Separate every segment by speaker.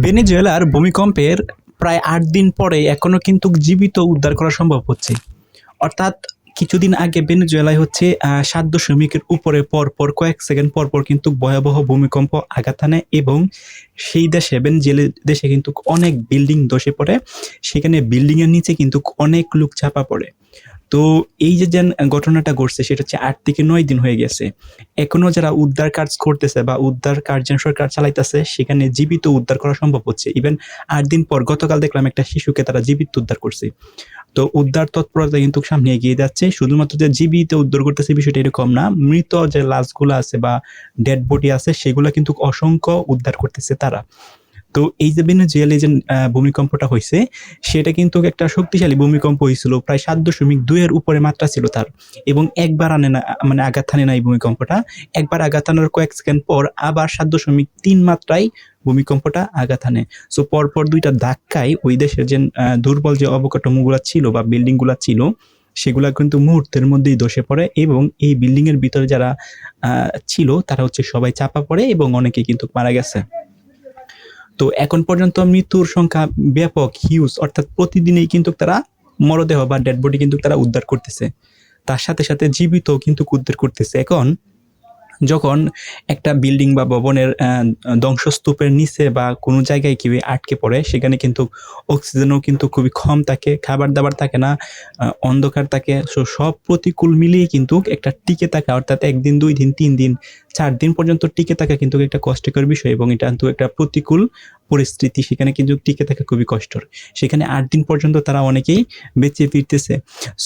Speaker 1: ভেনেজুয়েলার ভূমিকম্পের প্রায় ৮ দিন পরে এখনো কিন্তু জীবিত উদ্ধার করা সম্ভব হচ্ছে। অর্থাৎ কিছুদিন আগে ভেনেজুয়েলায় হচ্ছে ৭.০ উপরে পরপর কয়েক সেকেন্ড পরপর কিন্তু ভয়াবহ ভূমিকম্প আঘাত হানে এবং সেই দেশে ভেনেজুয়েলা দেশে কিন্তু অনেক বিল্ডিং ধসে পড়ে। সেখানে বিল্ডিংয়ের নিচে কিন্তু অনেক লোক চাপা পড়ে। তো এই যে ঘটনাটা ঘটছে সেটা হচ্ছে ৮ থেকে ৯ দিন হয়ে গেছে। এখনো যারা উদ্ধার কাজ করতেছে বা উদ্ধার কার্য সরকার চালাইতেছে সেখানে জীবিত উদ্ধার করা সম্ভব হচ্ছে। ইভেন ৮ দিন পর গতকাল দেখলাম একটা শিশুকে তারা জীবিত উদ্ধার করছে। তো উদ্ধার তৎপরতা কিন্তু সামনে এগিয়ে যাচ্ছে। শুধুমাত্র যে জীবিত উদ্ধার করতেছে বিষয়টা এরকম না। মৃত যে লাশগুলো আছে বা ডেড বডি আছে সেগুলা কিন্তু অসংখ্য উদ্ধার করতেছে তারা। তো এই যে ভেনেজুয়েলায় যে ভূমিকম্পটা হইছে সেটা কিন্তু একটা শক্তিশালী ভূমিকম্প হইছিল। প্রায় ৭.২ এর উপরে মাত্রা ছিল তার। এবং একবার আনে না মানে আঘাত হানে না এই ভূমিকম্পটা। একবার আঘাত হানার কয়েক সেকেন্ড পর আবার ৭.৩ মাত্রায় ভূমিকম্পটা আঘাত হানে। সো পরপর ২ টা ধাক্কায় ওই দেশের যে দুর্বল যে অবকাঠামোগুলা ছিল বা বিল্ডিং গুলা ছিল সেগুলা কিন্তু মুহূর্তের মধ্যেই ধসে পড়ে এবং এই বিল্ডিং এর ভিতরে যারা ছিল তারা হচ্ছে সবাই চাপা পড়ে এবং অনেকেই কিন্তু মারা গেছে। তো এখন পর্যন্ত মৃত্যুর সংখ্যা ব্যাপক হিউজ, অর্থাৎ প্রতিদিনই কিন্তু তারা মরদেহ বা ডেড বডি কিন্তু তারা উদ্ধার করতেছে। তার সাথে সাথে জীবিত কিন্তু উদ্ধার করতেছে। এখন যখন একটা বিল্ডিং বা ভবনের ধ্বংসস্তূপের নিচে বা কোনো জায়গায় কেউ আটকে পড়ে সেখানে কিন্তু অক্সিজেনও কিন্তু খুবই কম থাকে, খাবার-দাবার থাকে না, অন্ধকার থাকে। সো সব প্রতিকূল মিলিয়ে কিন্তু একটা টিকে থাকা, অর্থাৎ ১ দিন, ২ দিন, ৩ দিন, ৪ দিন পর্যন্ত টিকে থাকা কিন্তু একটা কষ্টকর বিষয় এবং এটা কিন্তু একটা প্রতিকূল পরিস্থিতি। সেখানে কিন্তু টিকে থাকা খুবই কষ্টর। সেখানে ৮ দিন পর্যন্ত তারা অনেকেই বেঁচে ফিরতেছে।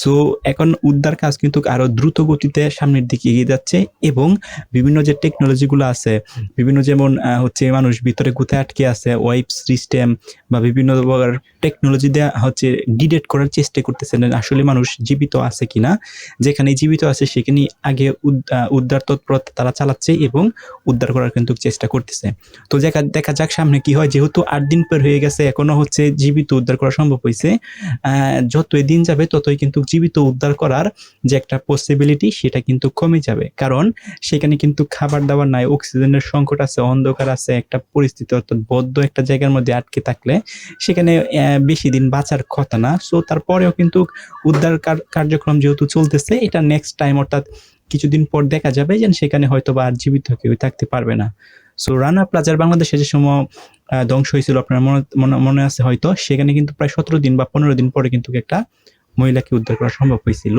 Speaker 1: সো এখন উদ্ধার কাজ কিন্তু আরো দ্রুত গতিতে সামনের দিকে এগিয়ে যাচ্ছে এবং বিভিন্ন যে টেকনোলজিগুলো আছে, বিভিন্ন যেমন হচ্ছে মানুষ ভিতরে কোথায় আটকে আছে, ওয়াইপ সিস্টেম বা বিভিন্ন প্রকার টেকনোলজি দিয়ে হচ্ছে ডিটেক্ট করার চেষ্টা করতেছেন আসলে মানুষ জীবিত আছে কিনা। যেখানে জীবিত আছে সেখানেই আগে উদ্ধার তৎপরতা তারা চালাচ্ছে এবং উদ্ধার করার কিন্তু চেষ্টা করতেছে। তো দেখা যাক সামনে কি হয়। যেহেতু ৮ দিন পর হয়ে গেছে এখনো হচ্ছে জীবিত উদ্ধার করা সম্ভব হইছে। যতই দিন যাবে ততই কিন্তু জীবিত উদ্ধার করার যে একটা পসিবিলিটি সেটা কিন্তু কমে যাবে। কারণ সেখানে কিন্তু খাবার-দাবার নাই, অক্সিজেনের সংকট আছে, অন্ধকার আছে, একটা পরিস্থিতি, অর্থাৎ বদ্ধ একটা জায়গার মধ্যে আটকে থাকলে সেখানে বেশি দিন বাঁচার কথা না। সো তারপরেও কিন্তু উদ্ধার কার্যক্রম যেহেতু চলতেছে এটা নেক্সট টাইম, অর্থাৎ কিছুদিন পর দেখা যাবে যে সেখানে হয়তোবা আর জীবিত কেউ থাকতে পারবে না। সো রানা প্লাজার বাংলাদেশে যে সময় ধ্বংস হয়েছিল আপনার মনে আছে হয়তো, সেখানে কিন্তু প্রায় ১৭ দিন বা ১৫ দিন পরে কিন্তু একটা মহিলাকে উদ্ধার করা সম্ভব হয়েছিল।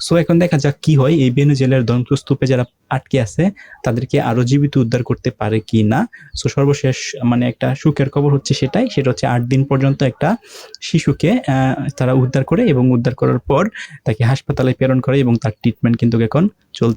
Speaker 1: সো এখন দেখা যাক কি হয়। এই ভেনেজুয়েলার ধ্বংসস্তূপে যারা আটকে আছে তাদেরকে আরো জীবিত উদ্ধার করতে পারে কি না। সো সর্বশেষ মানে একটা সুখের খবর হচ্ছে সেটা হচ্ছে ৮ দিন পর্যন্ত একটা শিশুকে তারা উদ্ধার করে এবং উদ্ধার করার পর তাকে হাসপাতালে প্রেরণ করে এবং তার ট্রিটমেন্ট কিন্তু এখন চলছে।